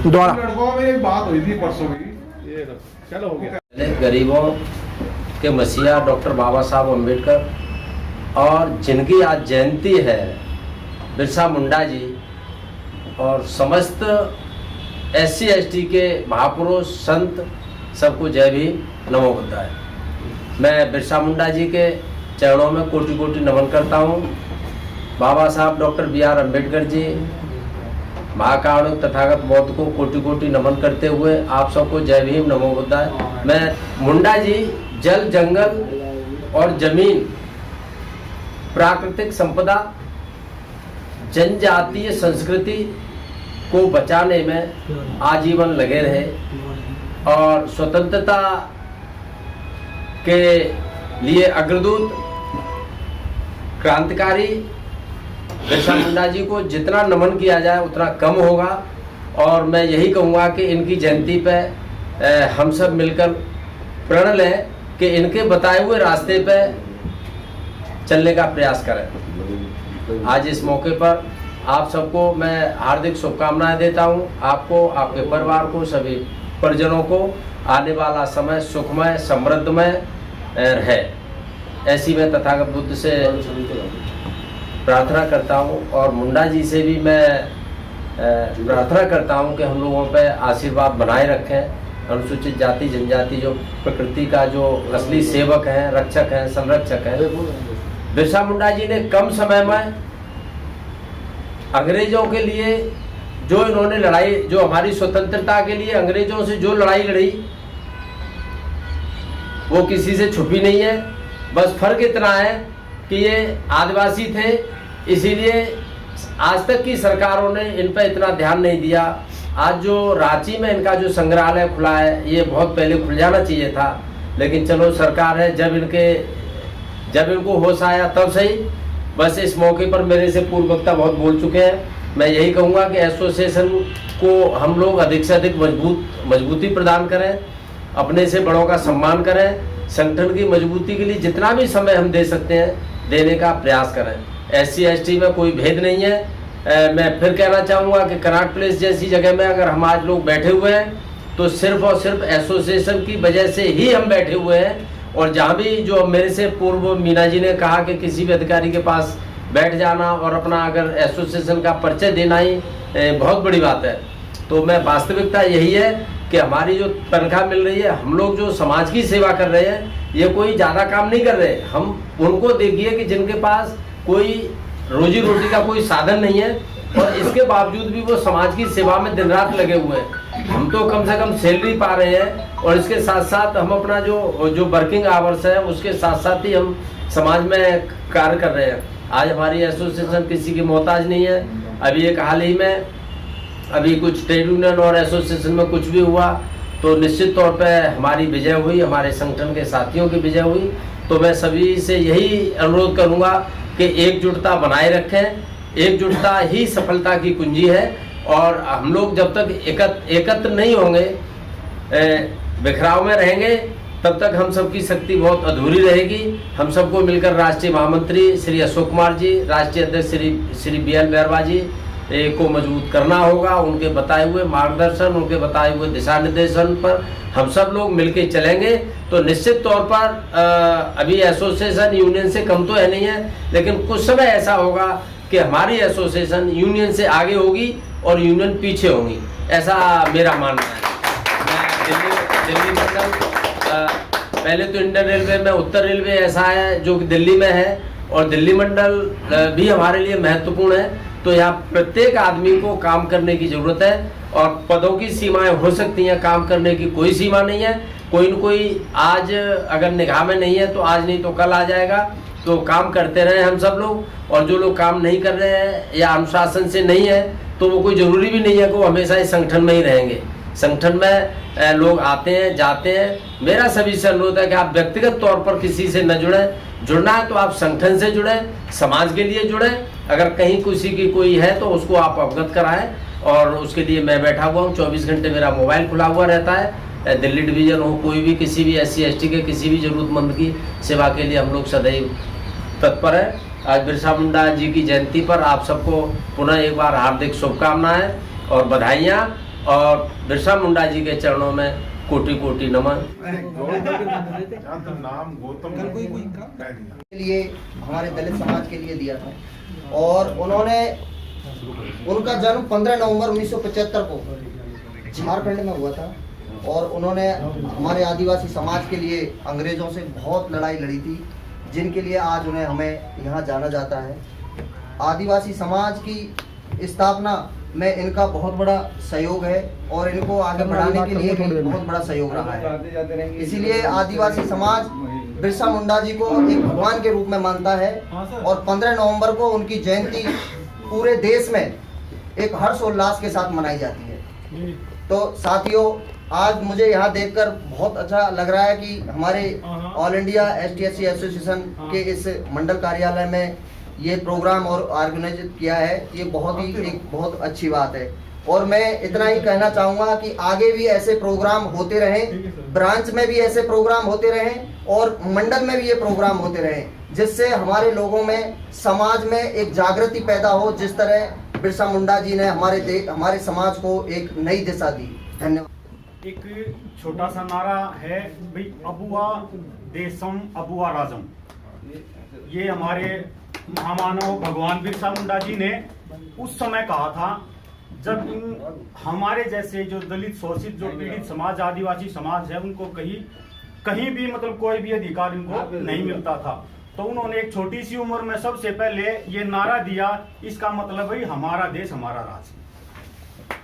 द्वारा लड़कों में एक बात हुई थी परसों की, ये चलो हो गया। गरीबों के मसीहा डॉक्टर बाबा साहब अम्बेडकर और जिनकी आज जयंती है बिरसा मुंडा जी और समस्त SC ST के महापुरुष संत सबको जय भीम नमो बुद्धाय। मैं बिरसा मुंडा जी के चरणों में कोटि कोटि नमन करता हूँ। बाबा साहब डॉक्टर BR अम्बेडकर जी महाकारुणिक तथागत बौद्ध को कोटि कोटि नमन करते हुए आप सबको जय भीम नमो बुद्धाय। मैं मुंडा जी जल जंगल और जमीन प्राकृतिक संपदा जनजातीय संस्कृति को बचाने में आजीवन लगे रहे और स्वतंत्रता के लिए अग्रदूत क्रांतिकारी बिरसा मुंडा जी को जितना नमन किया जाए उतना कम होगा। और मैं यही कहूँगा कि इनकी जयंती पे हम सब मिलकर प्रण लें कि इनके बताए हुए रास्ते पे चलने का प्रयास करें। आज इस मौके पर आप सबको मैं हार्दिक शुभकामनाएं देता हूं। आपको, आपके परिवार को, सभी परिजनों को आने वाला समय सुखमय समृद्धमय रहे, ऐसी मैं तथागत बुद्ध से प्रार्थना करता हूं। और मुंडा जी से भी मैं प्रार्थना करता हूं कि हम लोगों पर आशीर्वाद बनाए रखें। अनुसूचित जाति जनजाति जो प्रकृति का जो असली सेवक हैं, रक्षक हैं, संरक्षक हैं, बिरसा मुंडा जी ने कम समय में अंग्रेजों के लिए जो इन्होंने लड़ाई, जो हमारी स्वतंत्रता के लिए अंग्रेजों से जो लड़ाई लड़ी वो किसी से छुपी नहीं है। बस फर्क इतना है कि ये आदिवासी थे, इसीलिए आज तक की सरकारों ने इन पर इतना ध्यान नहीं दिया। आज जो रांची में इनका जो संग्रहालय खुला है ये बहुत पहले खुल जाना चाहिए था, लेकिन चलो सरकार है, जब इनको होश आया तब सही। बस इस मौके पर मेरे से पूर्व वक्ता बहुत बोल चुके हैं। मैं यही कहूँगा कि एसोसिएशन को हम लोग अधिक से अधिक मजबूती प्रदान करें, अपने से बड़ों का सम्मान करें, संगठन की मजबूती के लिए जितना भी समय हम दे सकते हैं देने का प्रयास करें। SC ST में कोई भेद नहीं है। मैं फिर कहना चाहूँगा कि कनॉट प्लेस जैसी जगह में अगर हम आज लोग बैठे हुए हैं तो सिर्फ और सिर्फ एसोसिएशन की वजह से ही हम बैठे हुए हैं। और जहाँ भी जो मेरे से पूर्व मीना जी ने कहा कि किसी भी अधिकारी के पास बैठ जाना और अपना अगर एसोसिएशन का परिचय देना ही बहुत बड़ी बात है, तो मैं वास्तविकता यही है कि हमारी जो तनख्वाह मिल रही है, हम लोग जो समाज की सेवा कर रहे हैं, ये कोई ज़्यादा काम नहीं कर रहे। हम उनको देखिए कि जिनके पास कोई रोजी रोटी का कोई साधन नहीं है और इसके बावजूद भी वो समाज की सेवा में दिन रात लगे हुए हैं। हम तो कम से कम सैलरी पा रहे हैं और इसके साथ साथ हम अपना जो वर्किंग आवर्स है उसके साथ साथ ही हम समाज में कार्य कर रहे हैं। आज हमारी एसोसिएशन किसी की मोहताज नहीं है। अभी एक हाल ही में अभी कुछ ट्रेड यूनियन और एसोसिएशन में कुछ भी हुआ तो निश्चित तौर पे हमारी विजय हुई, हमारे संगठन के साथियों की विजय हुई। तो मैं सभी से यही अनुरोध करूंगा कि एकजुटता बनाए रखें। एकजुटता ही सफलता की कुंजी है और हम लोग जब तक एकत्र नहीं होंगे, बिखराव में रहेंगे, तब तक हम सबकी शक्ति बहुत अधूरी रहेगी। हम सबको मिलकर राष्ट्रीय महामंत्री श्री अशोक कुमार जी, राष्ट्रीय अध्यक्ष श्री BL बैरवा जी को मजबूत करना होगा। उनके बताए हुए मार्गदर्शन, उनके बताए हुए दिशा निर्देशन पर हम सब लोग मिलके चलेंगे तो निश्चित तौर पर अभी एसोसिएशन यूनियन से कम तो है नहीं है, लेकिन कुछ समय ऐसा होगा कि हमारी एसोसिएशन यूनियन से आगे होगी और यूनियन पीछे होगी, ऐसा मेरा मानना है। मैं दिल्ली मंडल, पहले तो इंडियन रेलवे में उत्तर रेलवे ऐसा है जो दिल्ली में है और दिल्ली मंडल भी हमारे लिए महत्वपूर्ण है। तो यहाँ प्रत्येक आदमी को काम करने की जरूरत है और पदों की सीमाएं हो सकती हैं, काम करने की कोई सीमा नहीं है। कोई न कोई आज अगर निगाह में नहीं है तो आज नहीं तो कल आ जाएगा। तो काम करते रहे हम सब लोग, और जो लोग काम नहीं कर रहे हैं या अनुशासन से नहीं है तो वो कोई ज़रूरी भी नहीं है कि वो हमेशा इस संगठन में ही रहेंगे। संगठन में लोग आते हैं जाते हैं। मेरा सभी से अनुरोध है कि आप व्यक्तिगत तौर पर किसी से न जुड़ें, जुड़ना है तो आप संगठन से जुड़ें, समाज के लिए जुड़ें। अगर कहीं किसी की कोई है तो उसको आप अवगत कराएं और उसके लिए मैं बैठा हुआ हूँ। 24 घंटे मेरा मोबाइल खुला हुआ रहता है। दिल्ली डिवीज़न हो, कोई भी किसी भी SC ST के किसी भी ज़रूरतमंद की सेवा के लिए हम लोग सदैव तत्पर है। आज बिरसा मुंडा जी की जयंती पर आप सबको पुनः एक बार हार्दिक शुभकामनाएं और बधाइयाँ। और बिरसा मुंडा जी के चरणों में कोटि कोटि नमन। नाम गौतम के लिए हमारे दलित समाज के लिए दिया था, और उनका जन्म 15 नवंबर 1975 को झारखंड में हुआ था, और उन्होंने हमारे आदिवासी समाज के लिए अंग्रेजों से बहुत लड़ाई लड़ी थी, जिनके लिए आज हमें यहाँ जाना जाता है। आदिवासी समाज की स्थापना में इनका बहुत बड़ा सहयोग है, और इनको आगे बढ़ाने के लिए भी बहुत बड़ा सहयोग रहा है। इसीलिए आदिवासी समाज बिरसा मुंडा जी को एक भगवान के रूप में मानता है, और 15 नवंबर को उनकी जयंती पूरे देश में एक हर्षोल्लास के साथ मनाई जाती है। तो साथियों, आज मुझे यहाँ देखकर बहुत अच्छा लग रहा है कि हमारे ऑल इंडिया ST/SC एसोसिएशन के इस मंडल कार्यालय में ये प्रोग्राम और ऑर्गेनाइज किया है। ये बहुत अच्छी बात है, और मैं इतना ही कहना चाहूँगा कि आगे भी ऐसे प्रोग्राम होते रहें, ब्रांच में भी ऐसे प्रोग्राम होते रहें, और मंडल में भी ये प्रोग्राम होते रहें, जिससे हमारे लोगों में, समाज में एक जागृति पैदा हो, जिस तरह बिरसा मुंडा जी ने हमारे समाज को एक नई दिशा दी। धन्यवाद। एक छोटा सा नारा है भाई, अबुआ देशम अबुआ राजम। ये हमारे महामानव भगवान बिरसा मुंडा जी ने उस समय कहा था, जब हमारे जैसे जो दलित, शोषित, जो पीड़ित समाज, आदिवासी समाज है, उनको कहीं भी मतलब कोई भी अधिकार इनको नहीं मिलता था। तो उन्होंने एक छोटी सी उम्र में सबसे पहले ये नारा दिया, इसका मतलब है हमारा देश हमारा राज।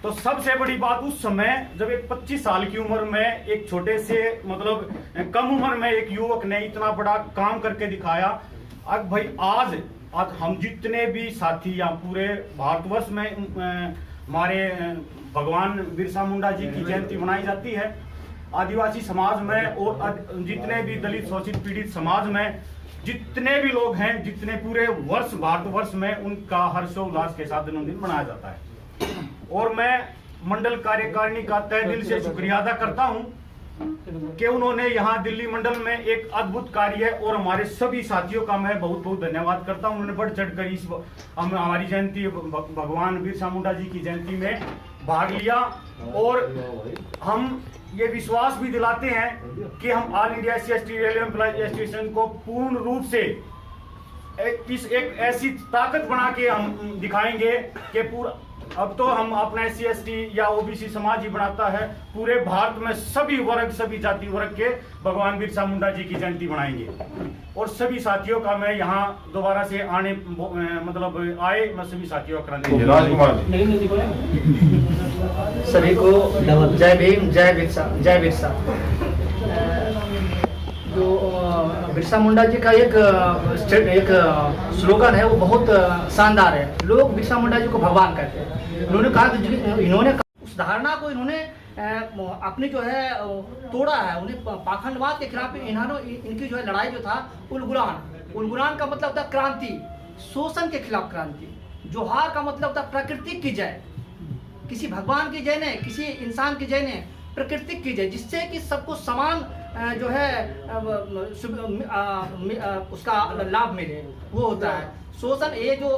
तो सबसे बड़ी बात, उस समय जब एक 25 साल की उम्र में एक छोटे से मतलब कम उम्र में एक युवक ने इतना बड़ा काम करके दिखाया। अब भाई आज हम जितने भी साथी या पूरे भारतवर्ष में हमारे भगवान बिरसा मुंडा जी की जयंती मनाई जाती है, आदिवासी समाज में और जितने भी दलित, शोषित, पीड़ित समाज में जितने भी लोग हैं, जितने पूरे वर्ष भारतवर्ष में उनका हर्षोल्लास के साथ जन्मदिन मनाया जाता है। और मैं मंडल कार्यकारिणी का तहे दिल से शुक्रिया अदा करता हूं कि उन्होंने यहाँ दिल्ली मंडल में एक अद्भुत कार्य, और हमारे सभी साथियों का मैं बहुत बहुत धन्यवाद करता हूं। उन्होंने बढ़ चढ़कर इस हमारी जयंती, भगवान बिरसा मुंडा जी की जयंती में भाग लिया, और हम ये विश्वास भी दिलाते हैं कि हम all India SC/ST railway employees association को पूर्ण रूप से एक ऐसी ताकत बना के हम दिखाएंगे कि पूरा, अब तो हम अपना SC/ST या OBC समाज ही बनाता है, पूरे भारत में सभी वर्ग, सभी जाति वर्ग के भगवान बिरसा मुंडा जी की जयंती बनाएंगे। और सभी साथियों का मैं यहाँ दोबारा से आए, मैं सभी साथियों का सभी को जय भीम, जय बिरसा। जो बिरसा मुंडा जी का एक स्लोगन है, वो बहुत शानदार है। लोग बिरसा मुंडा जी को भगवान कहते हैं। इन्होंने उस धारणा को इन्होंने अपनी जो है तोड़ा है। उन्हें पाखंडवाद के खिलाफ इनकी जो है लड़ाई जो था, उलगुरान का मतलब था क्रांति, शोषण के खिलाफ क्रांति। जोहार का मतलब था प्रकृति की जय, किसी भगवान की जय नहीं, किसी इंसान की जय नहीं, प्रकृति की जय, जिससे कि सबको समान जो है उसका लाभ मिले, वो होता है शोषण। ये जो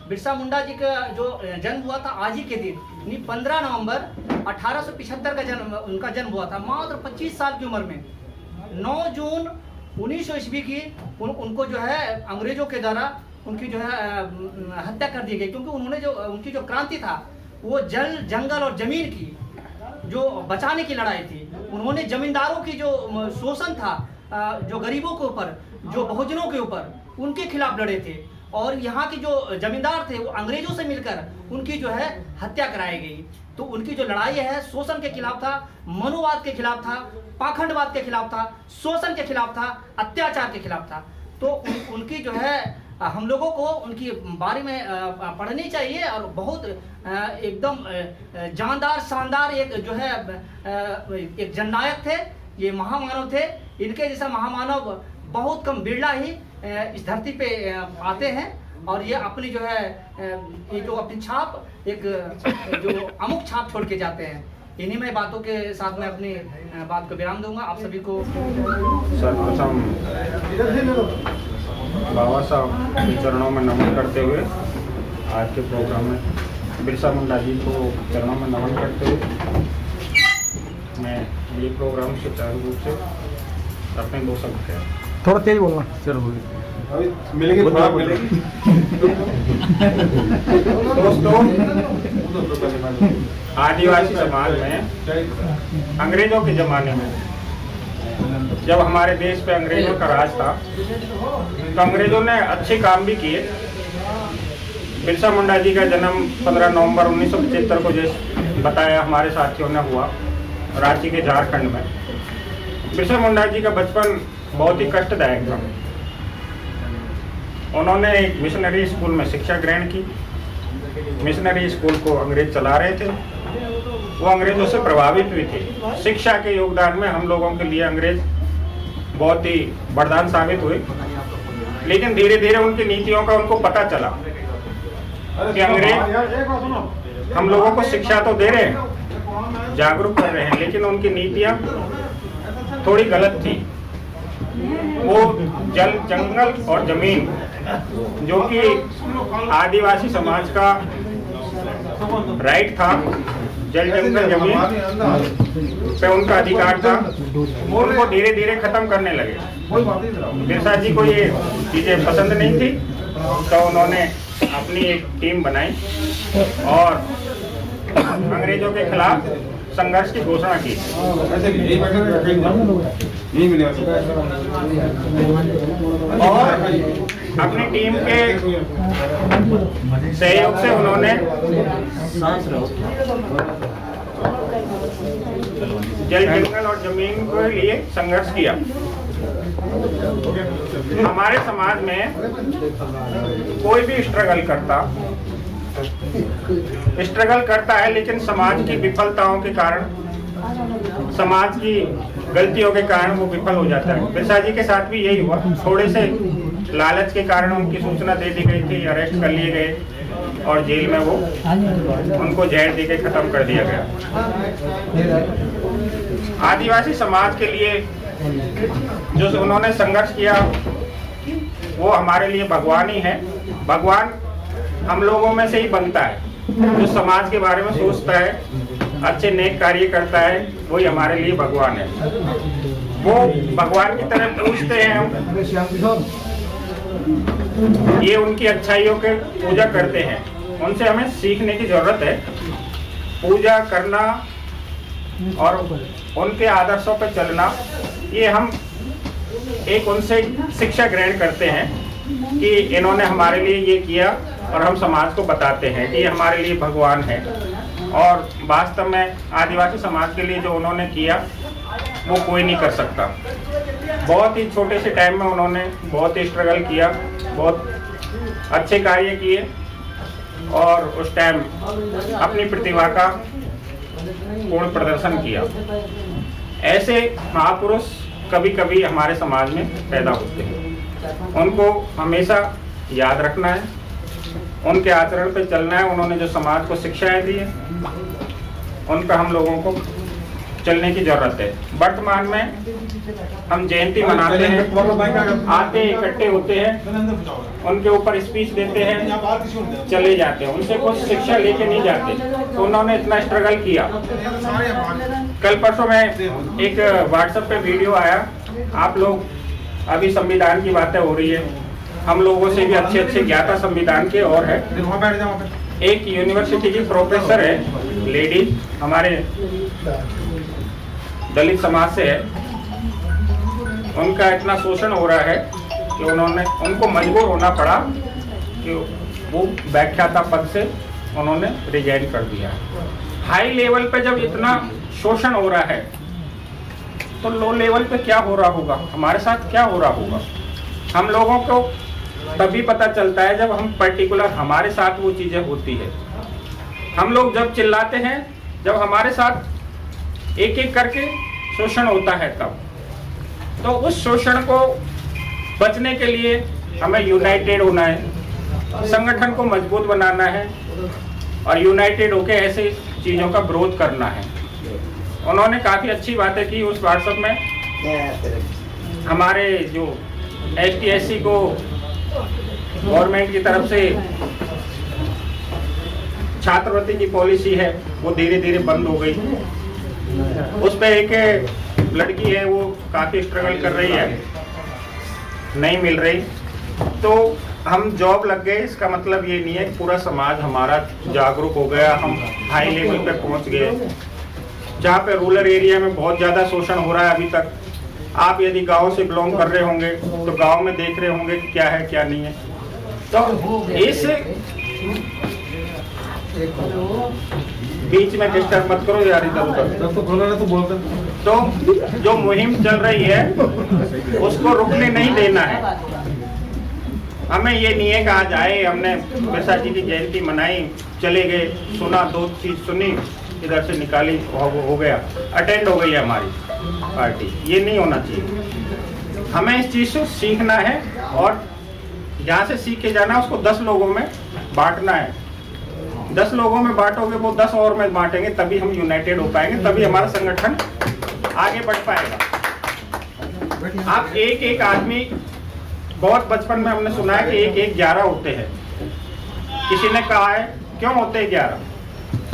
बिरसा मुंडा जी का जो जन्म हुआ था आज ही के दिन, 15 नवंबर 1875 का उनका जन्म हुआ था, मात्र 25 साल की उम्र में। 9 जून 1900 ईस्वी की उनको जो है अंग्रेजों के द्वारा उनकी जो है हत्या कर दी गई, क्योंकि उन्होंने उनकी जो क्रांति था वो जल, जंगल और जमीन की जो बचाने की लड़ाई थी। उन्होंने जमींदारों की जो शोषण था, जो गरीबों के ऊपर, जो बहुजनों के ऊपर, उनके खिलाफ लड़े थे। और यहाँ के जो जमींदार थे वो अंग्रेजों से मिलकर उनकी जो है हत्या कराई गई। तो उनकी जो लड़ाई है शोषण के खिलाफ था, मनुवाद के खिलाफ था, पाखंडवाद के खिलाफ था, शोषण के खिलाफ था, अत्याचार के खिलाफ था। तो उनकी जो है हम लोगों को उनकी बारे में पढ़नी चाहिए, और बहुत एकदम जानदार, शानदार एक जो है एक जननायक थे, ये महामानव थे। इनके जैसा महामानव बहुत कम, बिरला ही इस धरती पे आते हैं, और ये अपनी जो है ये जो अपनी छाप, एक जो अमुक छाप छोड़ के जाते हैं। इन्हीं में बातों के साथ मैं अपनी बात को विराम दूंगा। आप सभी को सर्वप्रथम बाबा साहब के चरणों में नमन करते हुए आज के प्रोग्राम में बिरसा मुंडा जी को चरणों में नमन करते हुए ये प्रोग्राम सुचारू रूप से अपने दो सकते हैं। थोड़ा तेज बोलना। अभी मिलेगी थोड़ा मिलेगी। दोस्तों, आदिवासी समाज में अंग्रेजों के ज़माने में जब हमारे देश पे अंग्रेजों का राज था तो अंग्रेजों ने अच्छे काम भी किए। बिरसा मुंडा जी का जन्म 15 नवंबर 1975 को जैसे बताया हमारे साथियों ने हुआ रांची के झारखंड में। बिरसा मुंडा जी का बचपन बहुत ही कष्टदायक था। उन्होंने एक मिशनरी स्कूल में शिक्षा ग्रहण की। मिशनरी स्कूल को अंग्रेज चला रहे थे, वो अंग्रेजों से प्रभावित भी थे। शिक्षा के योगदान में हम लोगों के लिए अंग्रेज बहुत ही वरदान साबित हुए, लेकिन धीरे धीरे उनकी नीतियों का उनको पता चला कि अंग्रेज हम लोगों को शिक्षा तो दे रहे हैं, जागरूक कर रहे हैं, लेकिन उनकी नीतियां थोड़ी गलत थी। वो जल, जंगल और जमीन, जो कि आदिवासी समाज का राइट था, जल जंगल जमीन पे उनका अधिकार था, उनको धीरे धीरे खत्म करने लगे। बिरसा जी को ये चीजें पसंद नहीं थी, तो उन्होंने अपनी एक टीम बनाई और अंग्रेजों के खिलाफ संघर्ष की घोषणा की। और अपनी टीम के सहयोग से उन्होंने जल, जंगल और जमीन के लिए संघर्ष किया। हमारे समाज में कोई भी स्ट्रगल करता है, लेकिन समाज की विफलताओं के कारण, समाज की गलतियों के कारण वो विफल हो जाता है। बिरसा जी के साथ भी यही हुआ। थोड़े से लालच के कारण उनकी सूचना दे दी गई थी, अरेस्ट कर लिए गए और जेल में वो उनको जहर दे के खत्म कर दिया गया। आदिवासी समाज के लिए जो उन्होंने संघर्ष किया वो हमारे लिए भगवान ही है। भगवान हम लोगों में से ही बनता है। जो समाज के बारे में सोचता है, अच्छे नेक कार्य करता है, वही हमारे लिए भगवान है। वो भगवान की तरह पूजते हैं हम, ये उनकी अच्छाइयों के पूजा करते हैं। उनसे हमें सीखने की जरूरत है, पूजा करना और उनके आदर्शों पर चलना। ये हम एक उनसे शिक्षा ग्रहण करते हैं कि इन्होंने हमारे लिए ये किया और हम समाज को बताते हैं कि ये हमारे लिए भगवान है। और वास्तव में आदिवासी समाज के लिए जो उन्होंने किया वो कोई नहीं कर सकता। बहुत ही छोटे से टाइम में उन्होंने बहुत ही स्ट्रगल किया, बहुत अच्छे कार्य किए और उस टाइम अपनी प्रतिभा का पूर्ण प्रदर्शन किया। ऐसे महापुरुष कभी कभी हमारे समाज में पैदा होते हैं, उनको हमेशा याद रखना है, उनके आचरण पे चलना है। उन्होंने जो समाज को शिक्षाएं दी है उनका हम लोगों को चलने की जरूरत है। वर्तमान में हम जयंती मनाते हैं, आते इकट्ठे होते हैं, उनके ऊपर स्पीच देते हैं, चले जाते हैं, उनसे कुछ शिक्षा लेके नहीं जाते। तो उन्होंने इतना स्ट्रगल किया। कल परसों में एक व्हाट्सएप पे वीडियो आया, आप लोग अभी संविधान की बातें हो रही है, हम लोगों से भी अच्छे अच्छे ज्ञाता संविधान के और है। एक यूनिवर्सिटी की प्रोफेसर है, लेडी, हमारे दलित समाज से है। उनका इतना शोषण हो रहा है कि उनको मजबूर होना पड़ा कि वो व्याख्याता पद से उन्होंने रिजाइन कर दिया। हाई लेवल पे जब इतना शोषण हो रहा है तो लो लेवल पे क्या हो रहा होगा, हमारे साथ क्या हो रहा होगा। हम लोगों को तभी पता चलता है जब हम पर्टिकुलर हमारे साथ वो चीजें होती है। हम लोग जब चिल्लाते हैं, जब हमारे साथ एक एक करके शोषण होता है, तब तो उस शोषण को बचने के लिए हमें यूनाइटेड होना है, संगठन को मजबूत बनाना है और यूनाइटेड होकर ऐसे चीजों का विरोध करना है। उन्होंने काफी अच्छी बातें की उस व्हाट्सएप में। हमारे जो ST/SC को गवर्नमेंट की तरफ से छात्रवृत्ति की पॉलिसी है वो धीरे धीरे बंद हो गई। उस पे एक लड़की है, वो काफ़ी स्ट्रगल कर रही है, नहीं मिल रही। तो हम जॉब लग गए, इसका मतलब ये नहीं है कि पूरा समाज हमारा जागरूक हो गया, हम हाई लेवल पे पहुंच गए। जहाँ पे रूरल एरिया में बहुत ज़्यादा शोषण हो रहा है अभी तक, आप यदि गांव से बिलोंग कर रहे होंगे तो गांव में देख रहे होंगे कि क्या है क्या नहीं है। तो इस बीच में डिस्टर्ब मत करो यार, इधर उधर तो खोला ना तो बोलते। तो जो मुहिम चल रही है उसको रुकने नहीं देना है। हमें ये नहीं है कि आज आए, हमने बिरसा जी की जयंती मनाई, चले गए, सुना, दो चीज सुनी, इधर से निकाली, हो गया, अटेंड हो गई है हमारी पार्टी। ये नहीं होना चाहिए। हमें इस चीज से सीखना है और जहाँ से सीख के जाना उसको 10 लोगों में बांटना है। 10 लोगों में बांटोगे, वो 10 और में बांटेंगे, तभी हम यूनाइटेड हो पाएंगे, तभी हमारा संगठन आगे बढ़ पाएगा। आप एक एक आदमी, बहुत बचपन में हमने सुना है कि 1-1 11 होते हैं। किसी ने कहा है क्यों होते हैं 11?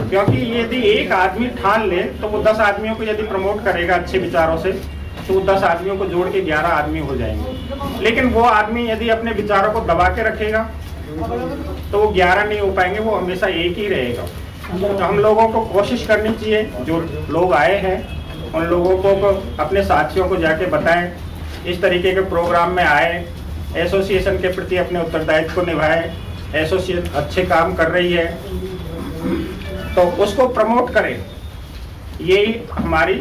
क्योंकि यदि एक आदमी ठान ले तो वो 10 आदमियों को यदि प्रमोट करेगा अच्छे विचारों से, तो वो 10 आदमियों को जोड़ के 11 आदमी हो जाएंगे। लेकिन वो आदमी यदि अपने विचारों को दबा के रखेगा तो वो 11 नहीं हो पाएंगे, वो हमेशा एक ही रहेगा। तो हम लोगों को कोशिश करनी चाहिए, जो लोग आए हैं उन लोगों को अपने साथियों को जाके बताएं, इस तरीके के प्रोग्राम में आए, एसोसिएशन के प्रति अपने उत्तरदायित्व को निभाएं, एसोसिएशन अच्छे काम कर रही है तो उसको प्रमोट करें। यही हमारी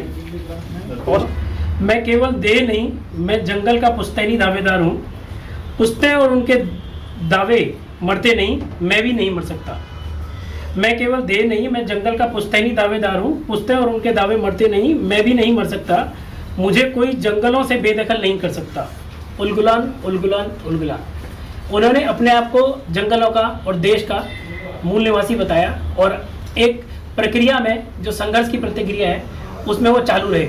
पोस्ट। मैं केवल देह नहीं, मैं जंगल का पुश्तैनी दावेदार हूँ। पुश्ते और उनके दावे मरते नहीं, मैं भी नहीं मर सकता। मैं केवल देह नहीं, मैं जंगल का पुश्तैनी दावेदार हूँ। पुश्ते और उनके दावे मरते नहीं, मैं भी नहीं मर सकता। मुझे कोई जंगलों से बेदखल नहीं कर सकता। उलगुलान उलगुलान उलगुलान। उन्होंने अपने आप को जंगलों का और देश का मूल निवासी बताया और एक प्रक्रिया में जो संघर्ष की प्रतिक्रिया है उसमें वो चालू रहे।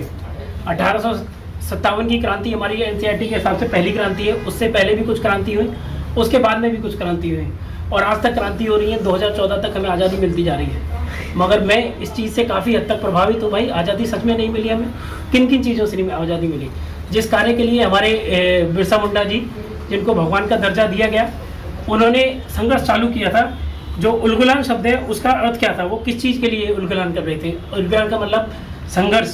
1857 की क्रांति हमारी एनसीईआरटी के हिसाब से पहली क्रांति है। उससे पहले भी कुछ क्रांति हुई, उसके बाद में भी कुछ क्रांति हुई और आज तक क्रांति हो रही है। 2014 तक हमें आज़ादी मिलती जा रही है। मगर मैं इस चीज़ से काफ़ी हद तक प्रभावित हूँ। भाई आज़ादी सच में नहीं मिली हमें। किन किन चीज़ों से आज़ादी मिली? जिस कार्य के लिए हमारे बिरसा मुंडा जी, जिनको भगवान का दर्जा दिया गया, उन्होंने संघर्ष चालू किया था। जो उलगुलान शब्द है उसका अर्थ क्या था? वो किस चीज़ के लिए उलगुलान कर रहे थे? उलगुलान का मतलब संघर्ष,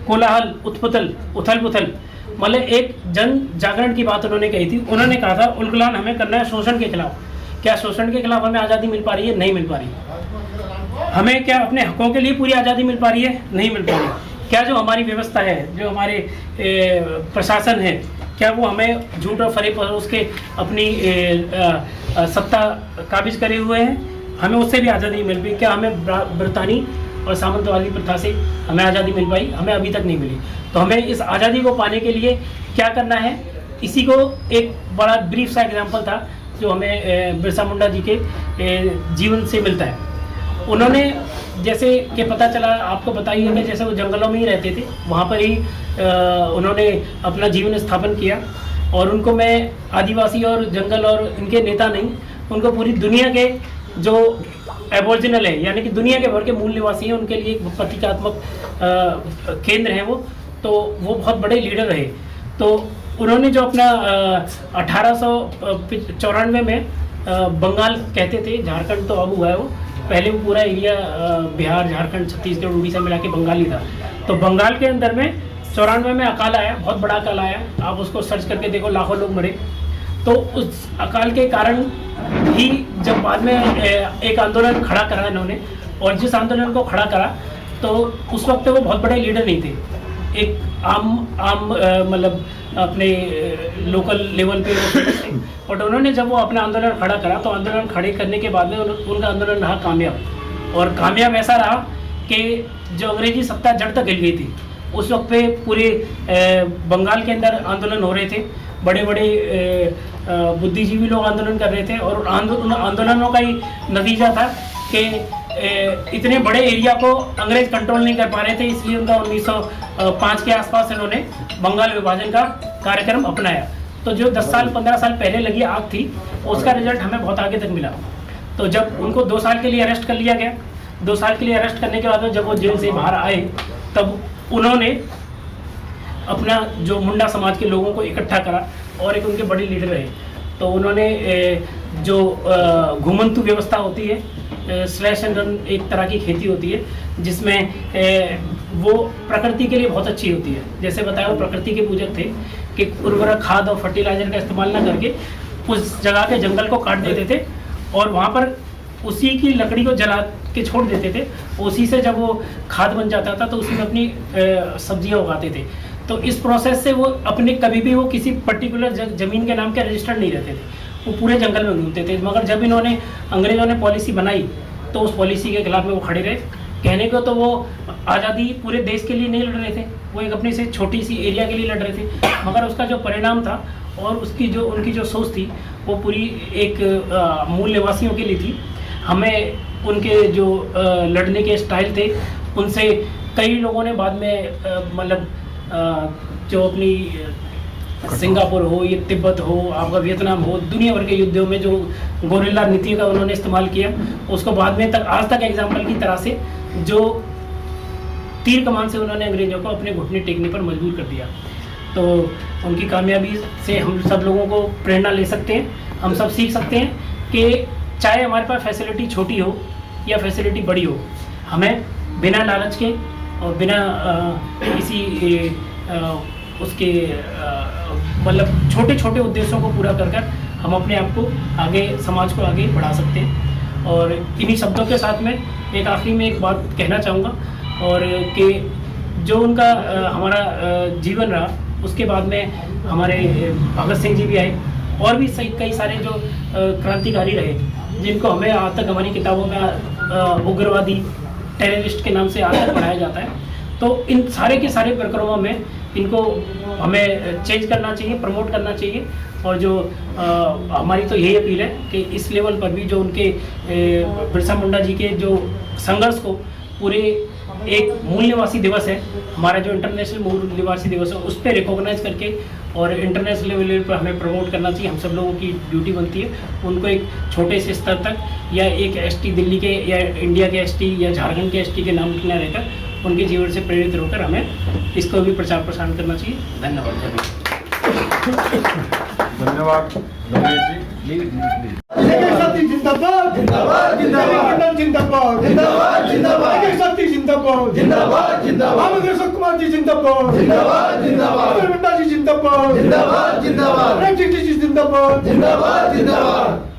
कोलाहल, उथल पुथल, मतलब एक जन जागरण की बात उन्होंने कही थी। उन्होंने कहा था उलगुलान हमें करना है शोषण के खिलाफ। क्या शोषण के खिलाफ हमें आज़ादी मिल पा रही है? नहीं मिल पा रही। हमें क्या अपने हकों के लिए पूरी आज़ादी मिल पा रही है? नहीं मिल पा रही। क्या जो हमारी व्यवस्था है, जो हमारे प्रशासन है, क्या वो हमें झूठ और फरेब और उसके अपनी सत्ता काबिज करे हुए हैं? हमें उससे भी आज़ादी मिल पाई? क्या हमें ब्रितानी और सामंतवादी प्रथा से हमें आज़ादी मिल पाई? हमें अभी तक नहीं मिली। तो हमें इस आज़ादी को पाने के लिए क्या करना है? इसी को एक बड़ा ब्रीफ सा एग्जाम्पल था जो हमें बिरसा मुंडा जी के जीवन से मिलता है। उन्होंने जैसे कि पता चला, आपको बताइए कि जैसे वो जंगलों में ही रहते थे, वहाँ पर ही उन्होंने अपना जीवन स्थापन किया। और उनको मैं आदिवासी और जंगल और इनके नेता नहीं, उनको पूरी दुनिया के जो एबोरिजिनल है, यानी कि दुनिया के भर के मूल निवासी हैं, उनके लिए एक प्रतीकात्मक केंद्र है वो। तो वो बहुत बड़े लीडर रहे। तो उन्होंने जो अपना 1894 में बंगाल कहते थे, झारखंड तो अब हुआ है वो, पहले वो पूरा एरिया बिहार, झारखंड, छत्तीसगढ़, उड़ीसा मिला के बंगाल ही था। तो बंगाल के अंदर में 94 में अकाल आया, बहुत बड़ा अकाल आया। आप उसको सर्च करके देखो, लाखों लोग मरे। तो उस अकाल के कारण ही जब बाद में एक आंदोलन खड़ा करा इन्होंने, और जिस आंदोलन को खड़ा करा तो उस वक्त वो बहुत बड़े लीडर नहीं थे। एक आम मतलब अपने लोकल लेवल पे थे। और उन्होंने जब वो अपना आंदोलन खड़ा करा तो आंदोलन खड़े करने के बाद में उनका आंदोलन रहा कामयाब। और कामयाब ऐसा रहा कि जो अंग्रेजी सत्ता जड़ तक हिल गई थी, उस वक्त पे पूरे बंगाल के अंदर आंदोलन हो रहे थे। बड़े बड़े बुद्धिजीवी लोग आंदोलन कर रहे थे और उन आंदोलनों का ही नतीजा था कि इतने बड़े एरिया को अंग्रेज कंट्रोल नहीं कर पा रहे थे। इसलिए उनका 1905 के आसपास इन्होंने बंगाल विभाजन का कार्यक्रम अपनाया। तो जो 10 साल 15 साल पहले लगी आग थी, उसका रिजल्ट हमें बहुत आगे तक मिला। तो जब उनको 2 साल के लिए अरेस्ट कर लिया गया, 2 साल के लिए अरेस्ट करने के बाद जब वो जेल से बाहर आए, तब उन्होंने अपना जो मुंडा समाज के लोगों को इकट्ठा करा और एक उनके बड़े लीडर रहे। तो उन्होंने जो घुमंतु व्यवस्था होती है, स्लैश एंड रन एक तरह की खेती होती है, जिसमें वो प्रकृति के लिए बहुत अच्छी होती है। जैसे बताया, वो प्रकृति के पूजक थे कि उर्वरक खाद और फर्टिलाइजर का इस्तेमाल ना करके उस जगह के जंगल को काट देते थे और वहाँ पर उसी की लकड़ी को जला के छोड़ देते थे। उसी से जब वो खाद बन जाता था तो उसी में अपनी सब्जियां उगाते थे। तो इस प्रोसेस से वो अपने कभी भी वो किसी पर्टिकुलर जमीन के नाम के रजिस्टर्ड नहीं रहते थे, वो पूरे जंगल में घूमते थे। मगर जब इन्होंने अंग्रेजों ने पॉलिसी बनाई तो उस पॉलिसी के खिलाफ में वो खड़े रहे। कहने को तो वो आज़ादी पूरे देश के लिए नहीं लड़ रहे थे, वो एक अपनी से छोटी सी एरिया के लिए लड़ रहे थे। मगर उसका जो परिणाम था और उसकी जो उनकी जो सोच थी वो पूरी एक मूल निवासियों के लिए थी। हमें उनके जो लड़ने के स्टाइल थे उनसे कई लोगों ने बाद में मतलब जो अपनी सिंगापुर हो, ये तिब्बत हो, आपका वियतनाम हो, दुनिया भर के युद्धों में जो गोरिल्ला नीति का उन्होंने इस्तेमाल किया, उसको बाद में तक आज तक एग्जाम्पल की तरह से जो तीर कमान से उन्होंने अंग्रेजों को अपने घुटने टेकने पर मजबूर कर दिया। तो उनकी कामयाबी से हम सब लोगों को प्रेरणा ले सकते हैं। हम सब सीख सकते हैं कि चाहे हमारे पास फैसिलिटी छोटी हो या फैसिलिटी बड़ी हो, हमें बिना लालच के और बिना किसी उसके मतलब छोटे छोटे उद्देश्यों को पूरा कर हम अपने आप को आगे, समाज को आगे बढ़ा सकते हैं। और इन्हीं शब्दों के साथ में एक आखिरी में एक बात कहना चाहूँगा, और कि जो उनका हमारा जीवन रहा, उसके बाद में हमारे भगत सिंह जी भी आए और भी कई सारे जो क्रांतिकारी रहे, जिनको हमें आज तक हमारी किताबों में उग्रवादी, टेररिस्ट के नाम से आज तक पढ़ाया जाता है। तो इन सारे के सारे प्रकरणों में इनको हमें चेंज करना चाहिए, प्रमोट करना चाहिए। और जो हमारी तो यही अपील है कि इस लेवल पर भी जो उनके बिरसा मुंडा जी के जो संघर्ष को पूरे एक मूल निवासी दिवस है, हमारा जो इंटरनेशनल मूल निवासी दिवस है, उस पर रिकॉग्नाइज करके और इंटरनेशनल लेवल पर हमें प्रमोट करना चाहिए। हम सब लोगों की ड्यूटी बनती है उनको एक छोटे से स्तर तक, या एक एसटी दिल्ली के या इंडिया के एसटी या झारखंड के एसटी के नाम न रहकर उनके जीवन से प्रेरित होकर हमें इसको भी प्रचार प्रसार करना चाहिए। धन्यवाद। धन्यवाद शक्ति जिंदाबाद जिंदाबाद जिंदाबाद जिंदाबाद जिंदाबाद जिंदाबाद शक्ति जिंदाबाद जिंदाबाद जिंदाबाद अशोक कुमार जी जिंदाबाद जिंदाबाद जिंदाबाद मुंडा जी जिंदाबाद जिंदाबाद जिंदाबाद जिंदाबाद जिंदाबाद